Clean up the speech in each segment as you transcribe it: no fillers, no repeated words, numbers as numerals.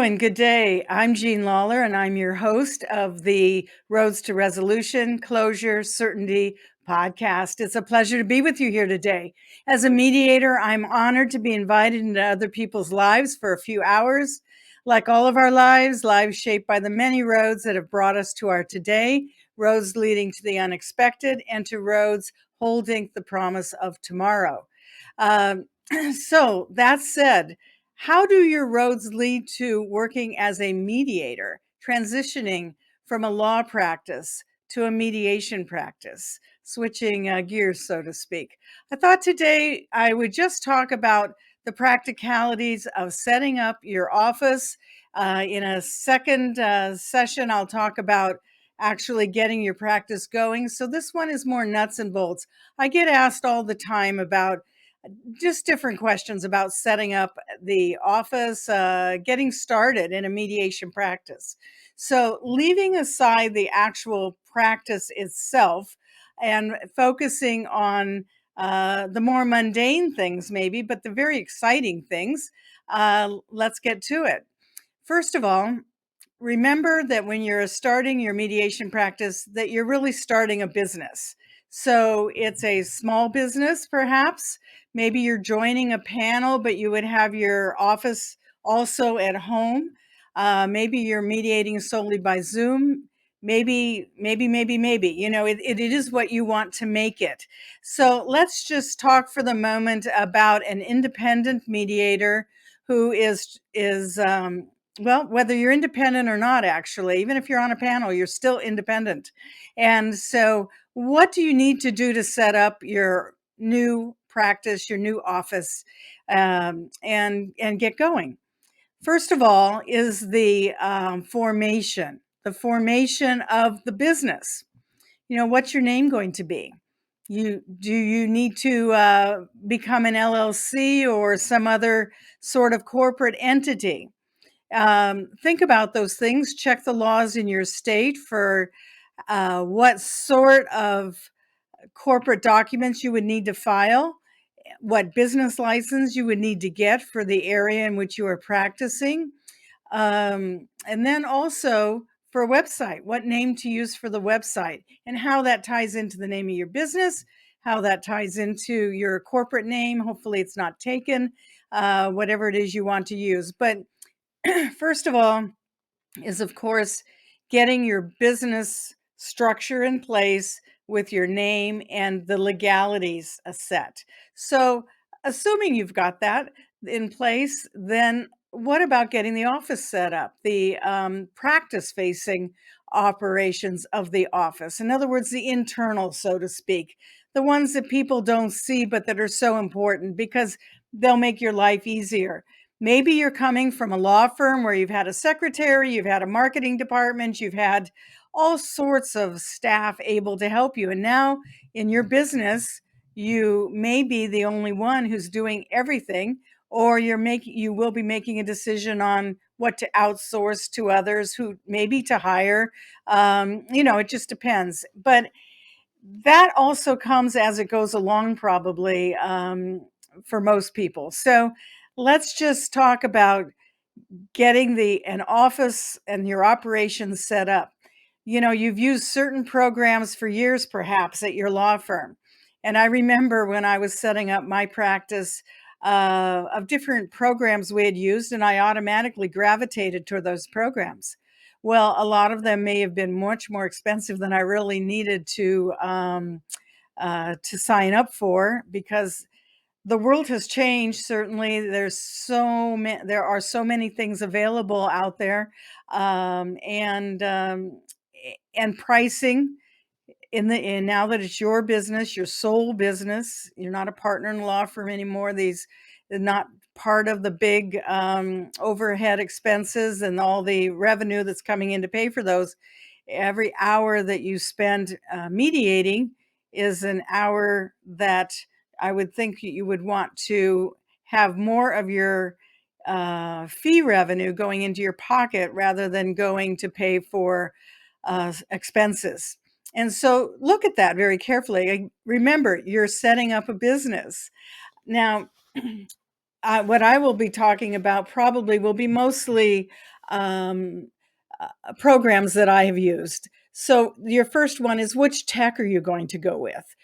and good day. I'm Jean Lawler, and I'm your host of the Roads to Resolution, Closure, Certainty podcast. It's a pleasure to be with you here today. As a mediator, I'm honored to be invited into other people's lives for a few hours. Like all of our lives shaped by the many roads that have brought us to our today, roads leading to the unexpected, and to roads holding the promise of tomorrow. Um, so, that said, how do your roads lead to working as a mediator, transitioning from a law practice to a mediation practice, switching gears, so to speak? I thought today I would just talk about the practicalities of setting up your office. In a second session, I'll talk about actually getting your practice going. So this one is more nuts and bolts. I get asked all the time about just different questions about setting up the office, getting started in a mediation practice. So, leaving aside the actual practice itself and focusing on the more mundane things, maybe, but the very exciting things, let's get to it. First of all, remember that when you're starting your mediation practice, that you're really starting a business. So it's a small business, perhaps. Maybe you're joining a panel, but you would have your office also at home. Maybe you're mediating solely by Zoom. Maybe. It is what you want to make it. So let's just talk for the moment about an independent mediator who is well, whether you're independent or not, actually, even if you're on a panel, you're still independent. And so, what do you need to do to set up your new practice, your new office, and get going? First of all, is the the formation of the business. What's your name going to be? Do you need to become an LLC or some other sort of corporate entity? Think about those things. Check the laws in your state for what sort of corporate documents you would need to file, what business license you would need to get for the area in which you are practicing. And then also for a website, what name to use for the website and how that ties into the name of your business, how that ties into your corporate name. Hopefully, it's not taken, whatever it is you want to use. But first of all, is of course getting your business structure in place with your name and the legalities set. So, assuming you've got that in place, then what about getting the office set up, the practice facing operations of the office? In other words, the internal, so to speak, the ones that people don't see but that are so important because they'll make your life easier. Maybe you're coming from a law firm where you've had a secretary, you've had a marketing department, you've had all sorts of staff able to help you. And now in your business, you may be the only one who's doing everything, or you will be making a decision on what to outsource to others, who maybe to hire. It just depends. But that also comes as it goes along, probably, for most people. So let's just talk about getting an office and your operations set up. You've used certain programs for years, perhaps, at your law firm. And I remember when I was setting up my practice, of different programs we had used, and I automatically gravitated toward those programs. Well, a lot of them may have been much more expensive than I really needed to sign up for, because the world has changed. Certainly, there are so many things available out there, and pricing in now that it's your business, your sole business. You're not a partner in a law firm anymore. These are not part of the big overhead expenses and all the revenue that's coming in to pay for those. Every hour that you spend mediating is an hour that I would think you would want to have more of your fee revenue going into your pocket rather than going to pay for expenses. And so look at that very carefully. Remember, you're setting up a business. Now, what I will be talking about probably will be mostly um, programs that I have used. So your first one is, which tech are you going to go with?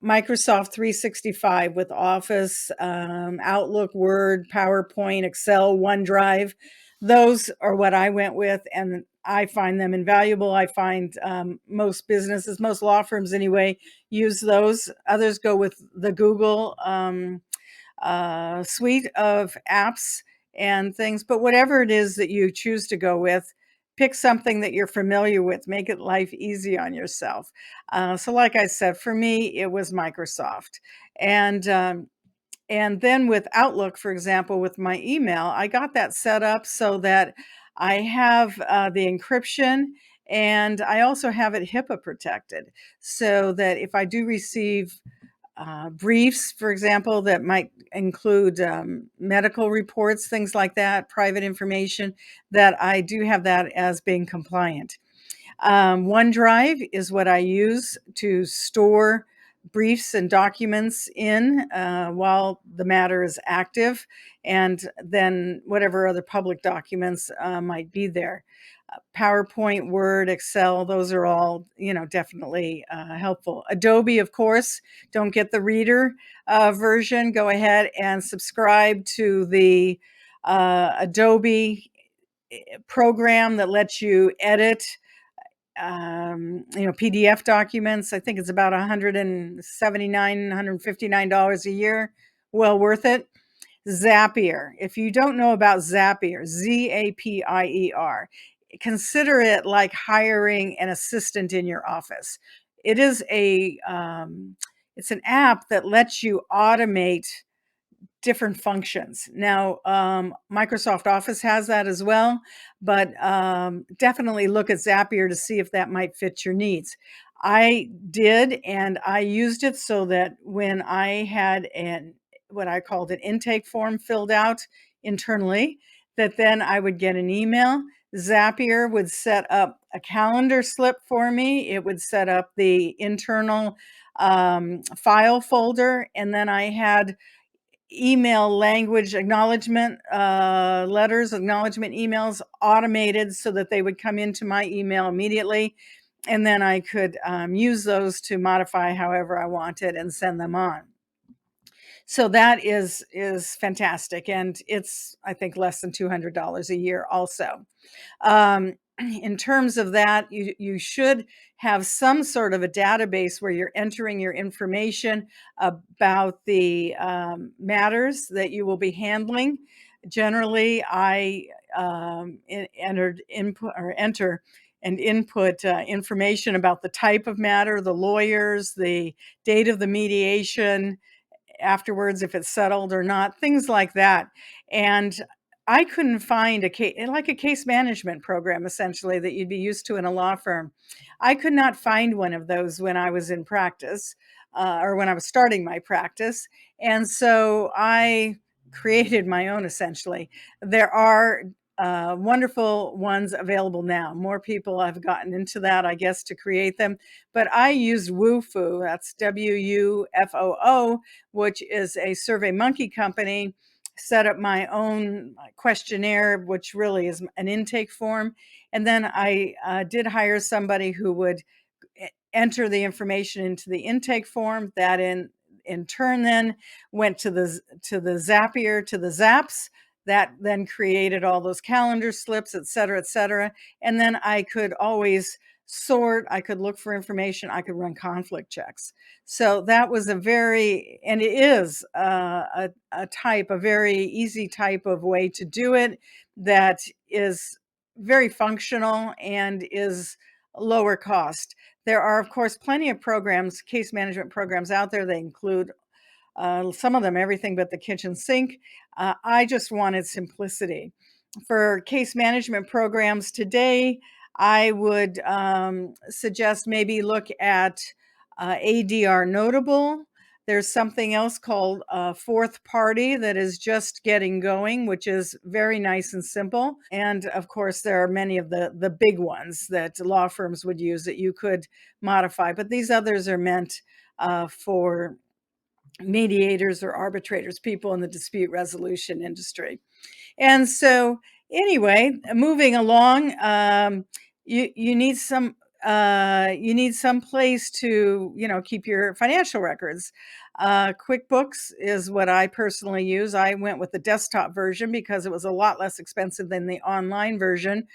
Microsoft 365 with Office, Outlook, Word, PowerPoint, Excel, OneDrive. Those are what I went with, and I find them invaluable. I find most businesses, most law firms anyway, use those. Others go with the Google suite of apps and things. But whatever it is that you choose to go with, pick something that you're familiar with, make it life easy on yourself. So like I said, for me, it was Microsoft. And and then with Outlook, for example, with my email, I got that set up so that I have the encryption, and I also have it HIPAA protected, so that if I do receive briefs, for example, that might include medical reports, things like that, private information, that I do have that as being compliant. OneDrive is what I use to store briefs and documents in while the matter is active, and then whatever other public documents might be there. PowerPoint, Word, Excel, those are all, definitely helpful. Adobe, of course, don't get the reader version. Go ahead and subscribe to the Adobe program that lets you edit PDF documents. I think it's about $179, $159 a year. Well worth it. Zapier. If you don't know about Zapier, Zapier, consider it like hiring an assistant in your office. It is it's an app that lets you automate different functions. Now, Microsoft Office has that as well, but definitely look at Zapier to see if that might fit your needs. I did, and I used it so that when I had what I called an intake form filled out internally, that then I would get an email. Zapier would set up a calendar slip for me. It would set up the internal file folder, and then I had email language acknowledgement letters, acknowledgement emails automated so that they would come into my email immediately. And then I could use those to modify however I wanted and send them on. So that is fantastic. And it's, I think, less than $200 a year also. In terms of that, you should have some sort of a database where you're entering your information about the matters that you will be handling. Generally, I enter and input information about the type of matter, the lawyers, the date of the mediation, afterwards, if it's settled or not, things like that. And I couldn't find like a case management program, essentially, that you'd be used to in a law firm. I could not find one of those when I was in practice or when I was starting my practice. And so I created my own, essentially. There are wonderful ones available now. More people have gotten into that, I guess, to create them. But I used Wufoo, that's WUFOO, which is a SurveyMonkey company, set up my own questionnaire, which really is an intake form. And then I did hire somebody who would enter the information into the intake form. That in turn then went to the Zapier, to the Zaps. That then created all those calendar slips, et cetera, et cetera. And then I could always sort, I could look for information, I could run conflict checks. So that was and it is a very easy type of way to do it that is very functional and is lower cost. There are, of course, plenty of programs, case management programs out there. They include some of them, everything but the kitchen sink. I just wanted simplicity. For case management programs today, I would suggest maybe look at ADR Notable. There's something else called Fourth Party that is just getting going, which is very nice and simple. And of course, there are many of the big ones that law firms would use that you could modify. But these others are meant for mediators or arbitrators, people in the dispute resolution industry. And so Anyway, moving along, you need some place to keep your financial records. QuickBooks is what I personally use. I went with the desktop version because it was a lot less expensive than the online version.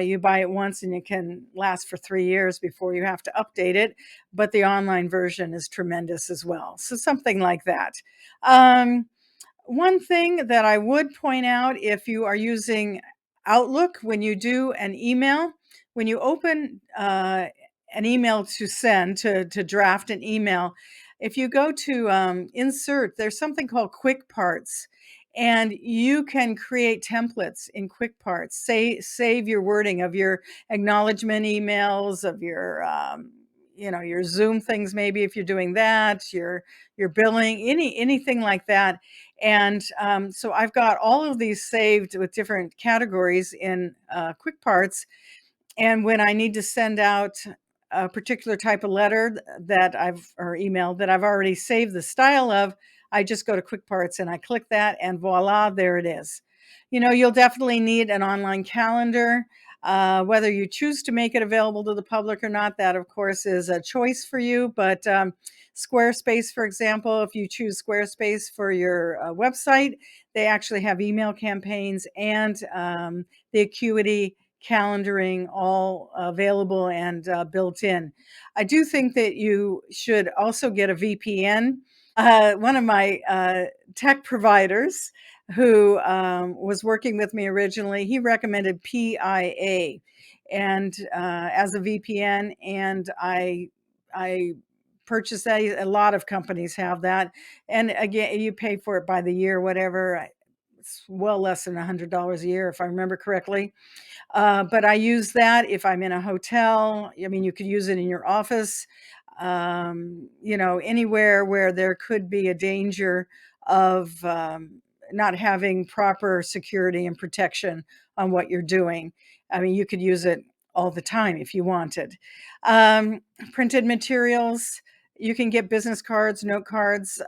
You buy it once and it can last for 3 years before you have to update it, but the online version is tremendous as well. So something like that. Um, One thing that I would point out, if you are using Outlook, when you do an email, when you open an email to send, to draft an email, if you go to insert, there's something called Quick Parts, and you can create templates in Quick Parts. Save your wording of your acknowledgement emails, of your Zoom things, maybe if you're doing that, your billing, anything like that. And so I've got all of these saved with different categories in Quick Parts. And when I need to send out a particular type of letter or email that I've already saved the style of, I just go to Quick Parts and I click that, and voila, there it is. You'll definitely need an online calendar. Whether you choose to make it available to the public or not, that of course is a choice for you. But Squarespace, for example, if you choose Squarespace for your website, they actually have email campaigns and the Acuity calendaring all available and built in. I do think that you should also get a VPN. One of my tech providers who was working with me originally, he recommended PIA and as a VPN, and I purchased that. A lot of companies have that, and again, you pay for it by the year, whatever. It's well less than $100 a year, if I remember correctly. But I use that if I'm in a hotel. I mean, you could use it in your office, anywhere where there could be a danger of not having proper security and protection on what you're doing. I mean, you could use it all the time if you wanted. Printed materials. You can get business cards, note cards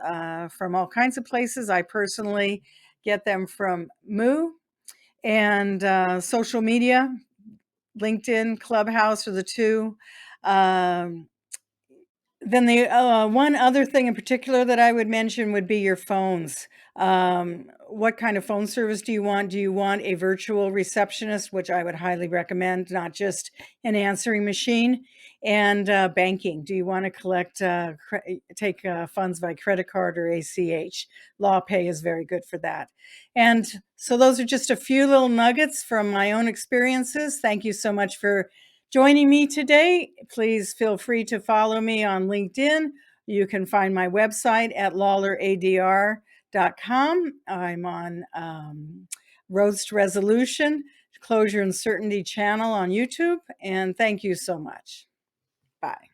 from all kinds of places. I personally get them from Moo, and social media, LinkedIn, Clubhouse are the two. Um, then the one other thing in particular that I would mention would be your phones. What kind of phone service do you want? Do you want a virtual receptionist, which I would highly recommend, not just an answering machine? And banking. Do you want to take funds by credit card or ACH? LawPay is very good for that. And so those are just a few little nuggets from my own experiences. Thank you so much for joining me today. Please feel free to follow me on LinkedIn. You can find my website at lawleradr.com. I'm on Roads to Resolution, Closure and Certainty channel on YouTube. And thank you so much. Bye.